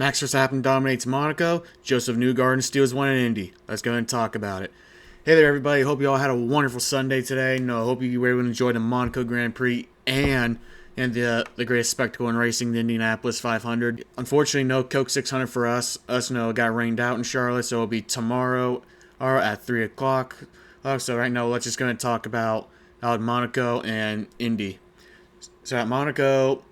Max Verstappen dominates Monaco. Joseph Newgarden steals one in Indy. Let's go ahead and talk about it. Hey there, everybody. Hope you all had a wonderful Sunday today. Hope you were able to enjoy the Monaco Grand Prix and the greatest spectacle in racing, the Indianapolis 500. Unfortunately, no Coke 600 for us. It got rained out in Charlotte, so it'll be tomorrow at 3 o'clock. So right now, let's just go ahead and talk about Monaco and Indy. So at Monaco,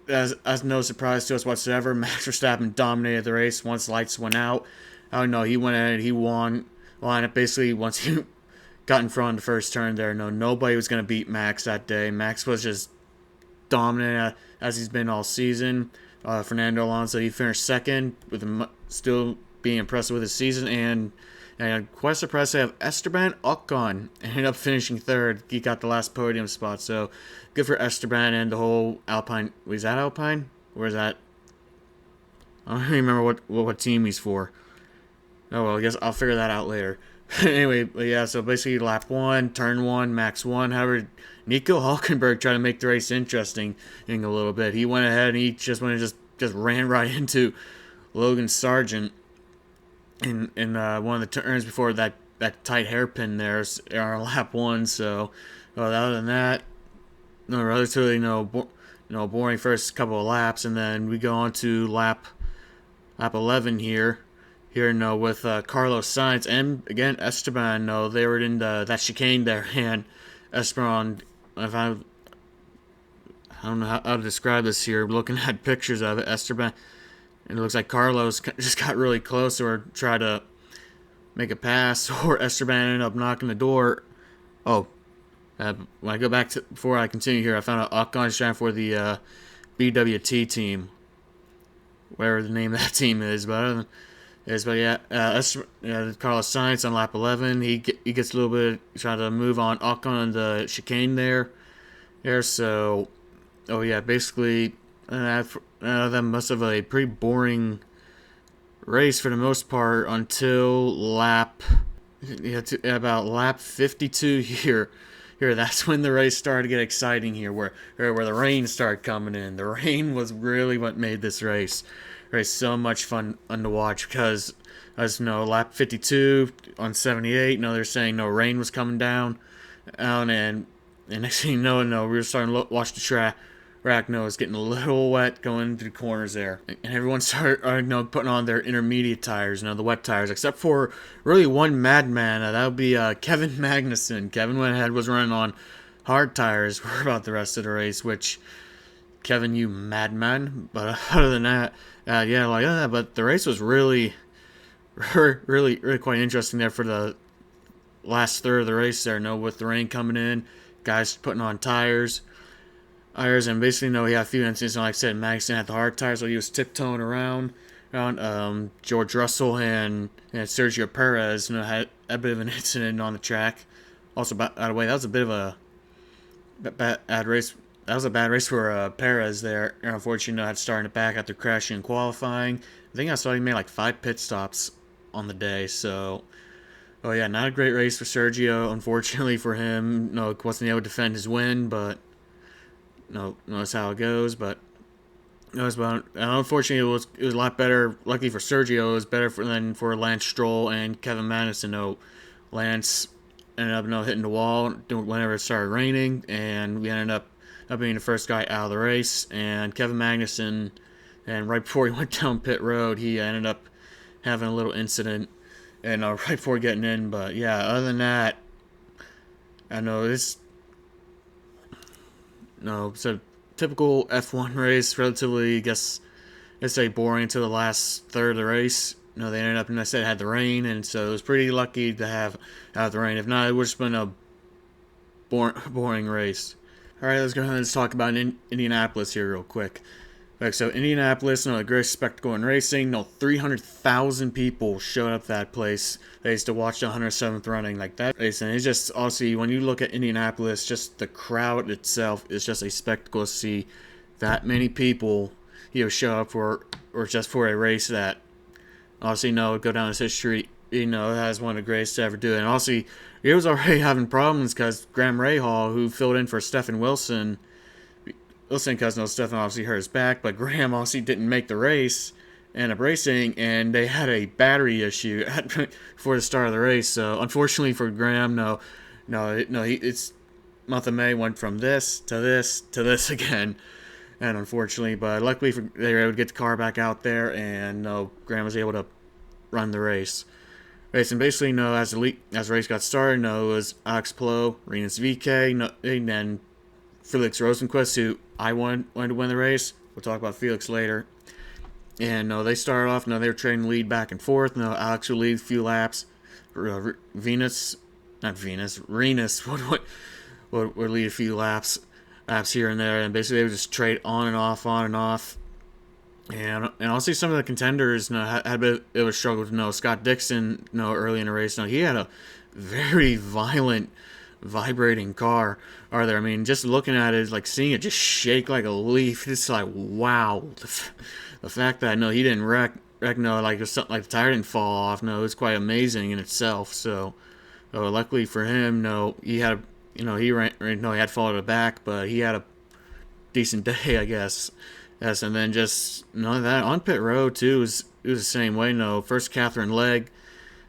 as no surprise to us whatsoever, Max Verstappen dominated the race once lights went out. He went ahead, he won. Well, basically, once he got in front of the first turn there, nobody was going to beat Max that day. Max was just dominant as he's been all season. Fernando Alonso, he finished second, with him still being impressive with his season, and quite surprised to have Esteban Ocon ended up finishing third. He got the last podium spot, so good for Esteban and the whole Alpine. Was that Alpine? Or is that? I don't even remember what team he's for. Oh well, I guess I'll figure that out later. Anyway, but yeah, so basically lap 1, turn 1, Max 1. However, Nico Hülkenberg tried to make the race interesting in a little bit. He went ahead and he just ran right into Logan Sargent in one of the turns before that tight hairpin there on lap 1. So other than that, relatively boring first couple of laps, and then we go on to lap 11 here with Carlos Sainz and again Esteban. They were in that chicane there, and Esteban, I don't know how to describe this here. Looking at pictures of it, Esteban, and it looks like Carlos just got really close or tried to make a pass, or Esteban ended up knocking the door. When I go back to before I continue here, I found out Ocon's trying for the BWT team, whatever the name of that team is, Carlos Sainz on lap 11. He gets a little bit trying to move on Ocon on the chicane there. So, basically, that must have a pretty boring race for the most part until about lap 52 here. That's when the race started to get exciting here, where the rain started coming in. The rain was really what made this race so much fun to watch, because as lap 52 on 78, they're saying no rain was coming down, and next thing you know, we were starting to watch the track. It's getting a little wet going through the corners there, and everyone started putting on their intermediate tires, the wet tires, except for really one madman. That would be Kevin Magnussen. Kevin went ahead, was running on hard tires for about the rest of the race, which, Kevin, you madman. But other than that, but the race was really quite interesting there for the last third of the race there. With the rain coming in, guys putting on tires, and basically, we had a few incidents. Like I said, Magnussen had the hard tires, so he was tiptoeing around. George Russell and Sergio Perez, had a bit of an incident on the track. Also, by the way, that was a bit of a bad race. That was a bad race for Perez there. Unfortunately, had started it back after crashing in qualifying. I think I saw he made like 5 pit stops on the day. So, not a great race for Sergio. Unfortunately for him, wasn't able to defend his win, but that's how it goes. But unfortunately, it was a lot better. Luckily for Sergio, it was better than for Lance Stroll and Kevin Magnussen. Lance ended up hitting the wall whenever it started raining, and we ended up being the first guy out of the race. And Kevin Magnussen, and right before he went down pit road, he ended up having a little incident, and right before getting in. But other than that, it's a typical F1 race, relatively, I guess, let's say boring until the last third of the race. They ended up, and I said, had the rain, and so it was pretty lucky to have out the rain. If not, it would have been a boring race. All right, let's go ahead and talk about Indianapolis here real quick. So Indianapolis, a great spectacle in racing. 300,000 people showed up that place. They used to watch the 107th running like that race, and it's just, honestly, when you look at Indianapolis, just the crowd itself is just a spectacle to see that many people show up for a race that, obviously, would go down as history. As one of the greatest to ever do it. And honestly, he was already having problems because Graham Rahal, who filled in for Stephen Wilson, because Stephen obviously hurt his back, but Graham obviously didn't make the race, ended up racing, and they had a battery issue before the start of the race. So unfortunately for Graham, it's month of May went from this to this to this again, and unfortunately, but luckily they were able to get the car back out there, and Graham was able to run the race. And basically, as the race got started, it was Alex Palou, Rinus VeeKay, and then Felix Rosenqvist, who I wanted to win the race. We'll talk about Felix later. And they started off. They were trading the lead back and forth. Alex would lead a few laps. Rinus would lead a few laps here and there, and basically they would just trade on and off, on and off. And I'll see some of the contenders had a bit of a struggle to know. Scott Dixon, early in the race, he had a very violent, vibrating car. There, I mean, just looking at it, like seeing it just shake like a leaf. It's like, wow. The fact that he didn't wreck, like something like the tire didn't fall off. It was quite amazing in itself. So, luckily for him, he had, he had fallen to the back, but he had a decent day, I guess. Yes, and then just that on pit road too it was the same way. First Catherine Legg,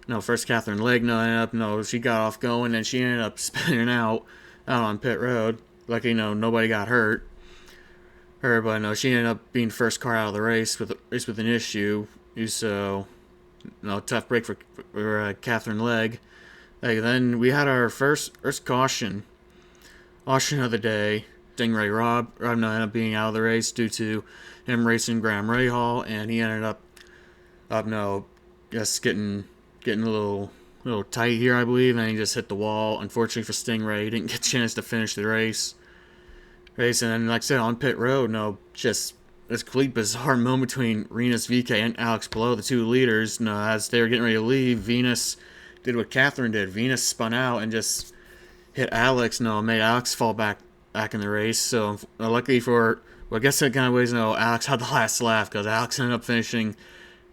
ended up she got off going and she ended up spinning out on pit road. Luckily, nobody got hurt. But she ended up being first car out of the race with an issue. So tough break for Catherine Legg. Then we had our first caution of the day. Stingray Rob ended up being out of the race due to him racing Graham Rahal, and he ended up just getting a little tight here, I believe, and he just hit the wall. Unfortunately for Stingray, he didn't get a chance to finish the race. And then, like I said, on pit road, just this complete bizarre moment between Rinus VeeKay and Alex Palou, the two leaders. As they were getting ready to leave, Venus did what Catherine did. Venus spun out and just hit Alex. Made Alex fall back in the race. So luckily for, I guess that kind of ways, Alex had the last laugh because Alex ended up finishing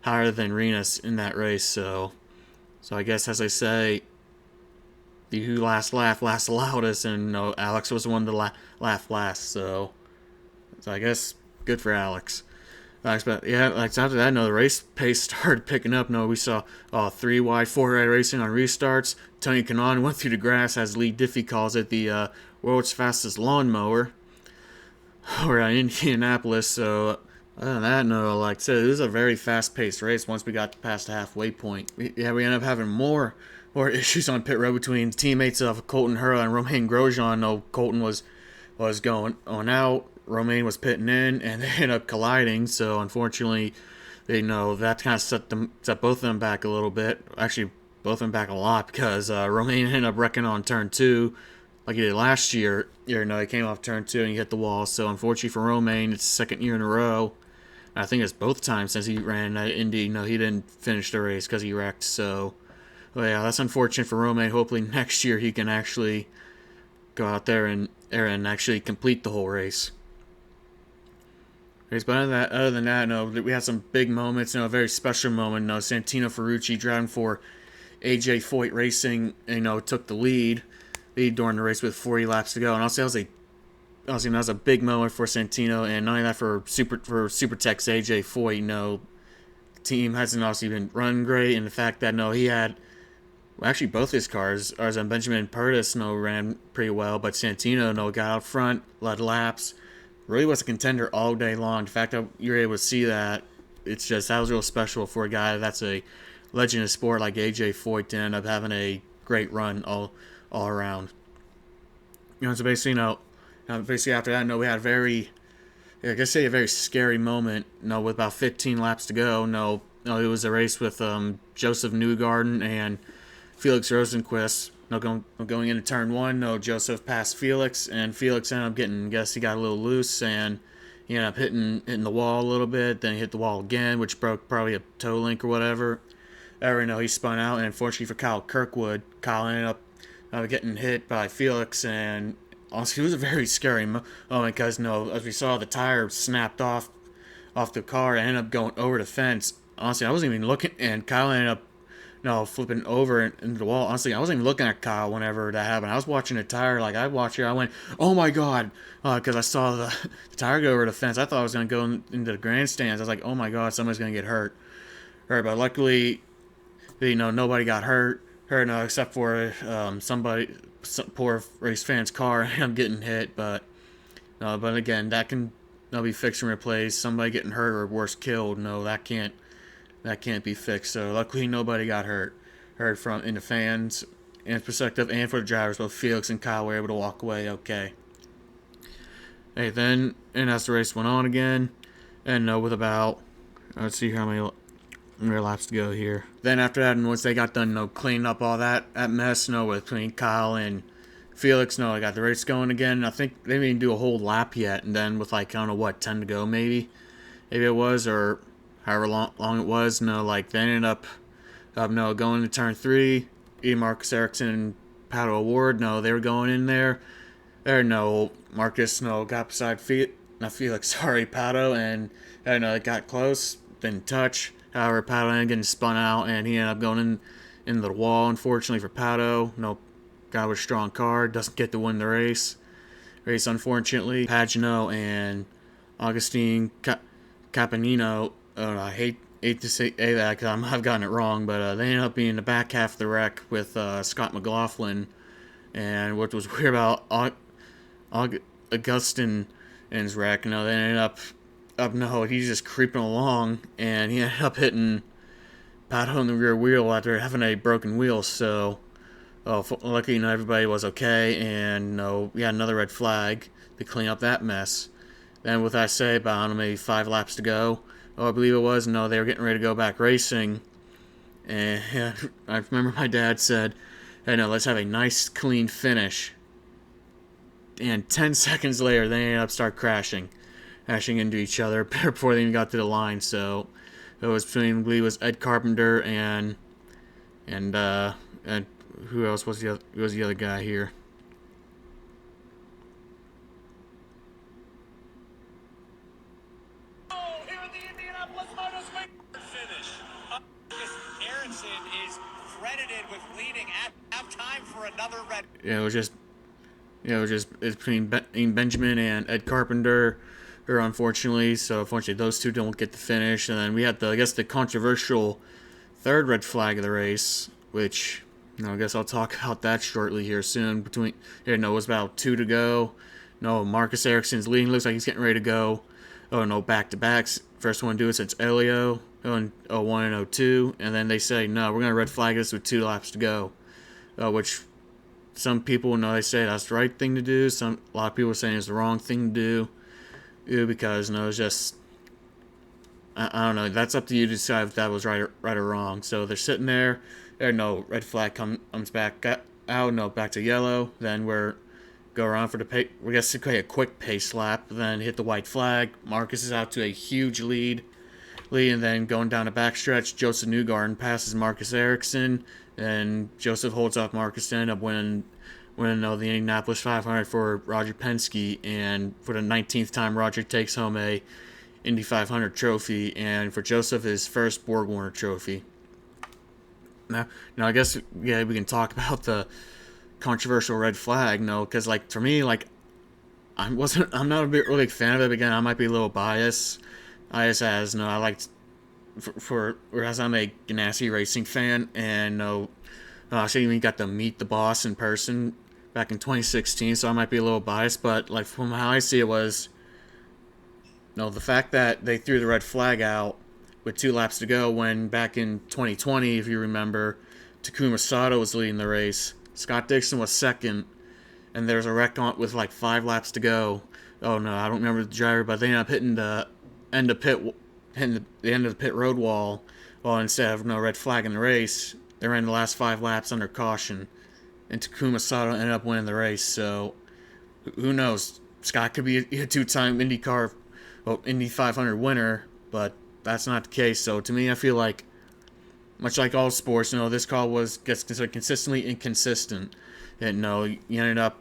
higher than Rinus in that race. So I guess, as I say, the who last laugh lasts the loudest, and Alex was the one to laugh last. So I guess good for Alex. But yeah, after that, the race pace started picking up. We saw 3 wide, 4 red racing on restarts. Tony Kanaan went through the grass, as Lee Diffie calls it, the world's fastest lawnmower. We're at Indianapolis, so other than that, like I said, it was a very fast-paced race once we got past the halfway point. We ended up having more issues on pit road between teammates of Colton Herta and Romain Grosjean. Colton was going on out, Romain was pitting in, and they ended up colliding. So unfortunately, that kind of set both of them back a little bit. Actually, both of them back a lot, because Romain ended up wrecking on turn 2, like he did last year. He came off turn 2 and he hit the wall. So unfortunately for Romain, it's the second year in a row. I think it's both times since he ran at Indy. He didn't finish the race because he wrecked. So, yeah, that's unfortunate for Romain. Hopefully next year he can actually go out there and actually complete the whole race. But other than that, we had some big moments. A very special moment. Santino Ferrucci driving for AJ Foyt Racing, took the lead during the race with 40 laps to go. And I'll say that was a big moment for Santino, and not only that for Supertech's AJ Foyt. The team hasn't obviously been running great, and the fact that he had actually both his cars, ours and Benjamin Purtis, ran pretty well, but Santino got out front, led laps, really was a contender all day long. The fact that you're able to see that, that was real special for a guy that's a legend of sport like AJ Foyt to end up having a great run all around. So basically, after that, we had a very scary moment. With about 15 laps to go. It was a race with Joseph Newgarden and Felix Rosenqvist. Going into turn 1, Joseph passed Felix, and Felix ended up he got a little loose, and he ended up hitting the wall a little bit. Then he hit the wall again, which broke probably a toe link or whatever. He spun out, and unfortunately for Kyle Kirkwood, Kyle ended up getting hit by Felix, and honestly, it was a very scary moment because, as we saw, the tire snapped off the car and ended up going over the fence. Honestly, I wasn't even looking, and Kyle ended up no, flipping over into the wall. Honestly, I wasn't even looking at Kyle whenever that happened. I was watching the tire. Like, I watched it. I went, oh my God. Because I saw the tire go over the fence. I thought I was going to go into the grandstands. I was like, oh my God, somebody's going to get hurt. But luckily, nobody got hurt. No, except for some poor race fan's car. I'm getting hit. But again, that can be fixed and replaced. Somebody getting hurt or worse, killed. No, that can't be fixed. So luckily nobody got hurt. From in the fans and perspective and for the drivers. Both Felix and Kyle were able to walk away okay. Hey, then and as the race went on again, and with about, let's see how many laps to go here. Then after that, and once they got done, cleaning up all that mess, between Kyle and Felix, I got the race going again. I think they didn't do a whole lap yet, and then with 10 to go maybe it was, or however long it was, they ended up going to turn 3. Marcus Ericsson and Pato Award, they were going in there. Marcus, got beside Felix, Pato, and it got close, didn't touch. However, Pato ended up getting spun out, and he ended up going into the wall, unfortunately for Pato. Guy with a strong car, doesn't get to win the race. Unfortunately. Pagano and Augustine Capanino, I hate to say that because I've gotten it wrong, but they ended up being in the back half of the wreck with Scott McLaughlin. And what was weird about Augustine's wreck, they ended up he's just creeping along, and he ended up hitting Pato in the rear wheel after having a broken wheel. So, luckily, everybody was okay, and we had another red flag to clean up that mess. Then, with I say about maybe 5 laps to go, I believe it was. They were getting ready to go back racing, and I remember my dad said, "Hey, let's have a nice clean finish." And 10 seconds later, they ended up crashing into each other before they even got to the line. So it was between, I believe it was Ed Carpenter and who else was the other guy here? Here at the Indianapolis Motor Speedway finish. Aronson is credited with leading at halftime for another red. Yeah, it's between Benjamin and Ed Carpenter, unfortunately. So unfortunately, those two don't get the finish. And then we had the controversial third red flag of the race, which I guess I'll talk about that shortly here soon. It was about 2 to go. Marcus Ericsson's leading. Looks like he's getting ready to go. Back to backs. First one to do it since Elio in 01 and 02, and then they say no, we're gonna red flag this with 2 laps to go, which some people they say that's the right thing to do. A lot of people are saying it's the wrong thing to do, because it's just I don't know. That's up to you to decide if that was right or wrong. So they're sitting there. Red flag comes back out. Back to yellow. Then go around for the pace. We guess a quick pace lap. Then hit the white flag. Marcus is out to a huge lead, and then going down the backstretch, Joseph Newgarden passes Marcus Ericsson, and Joseph holds off Marcus to end up winning the Indianapolis 500 for Roger Penske, and for the 19th time, Roger takes home a Indy 500 trophy, and for Joseph, his first Borg Warner trophy. Now I guess we can talk about the controversial red flag. Because for me, I'm not a really big fan of it. Again, I might be a little biased. I liked whereas I'm a Ganassi racing fan, and I actually even got to meet the boss in person back in 2016, so I might be a little biased. But from how I see it was, the fact that they threw the red flag out with 2 laps to go, when back in 2020, if you remember, Takuma Sato was leading the race, Scott Dixon was second, and there was a wreck with 5 laps to go. I don't remember the driver, but they ended up hitting the end of the pit road wall. Well, instead of no red flag in the race, they ran the last 5 laps under caution, and Takuma Sato ended up winning the race. So who knows? Scott could be a 2-time IndyCar, Indy 500 winner, but that's not the case. So to me, I feel like, much like all sports, this call gets considered consistently inconsistent. And you ended up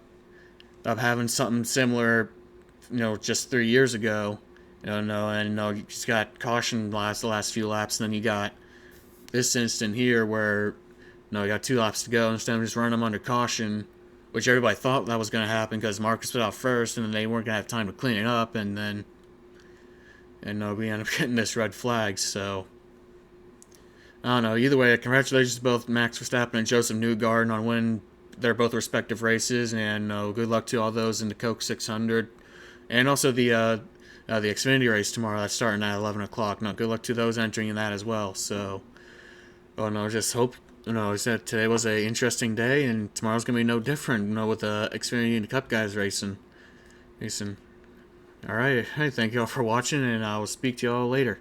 having something similar, just 3 years ago. You just got caution the last few laps, and then you got this instant here where, we got 2 laps to go, instead of just running them under caution, which everybody thought that was going to happen because Marcus put out first, and then they weren't going to have time to clean it up, and then, we ended up getting this red flag, so, I don't know. Either way, congratulations to both Max Verstappen and Joseph Newgarden on winning their both respective races, and good luck to all those in the Coke 600, and also the Xfinity race tomorrow. That's starting at 11 o'clock. Good luck to those entering in that as well. So, just hope. I said today was an interesting day, and tomorrow's gonna be no different. With the Xfinity and the Cup guys racing. All right. Hey, thank you all for watching, and I will speak to you all later.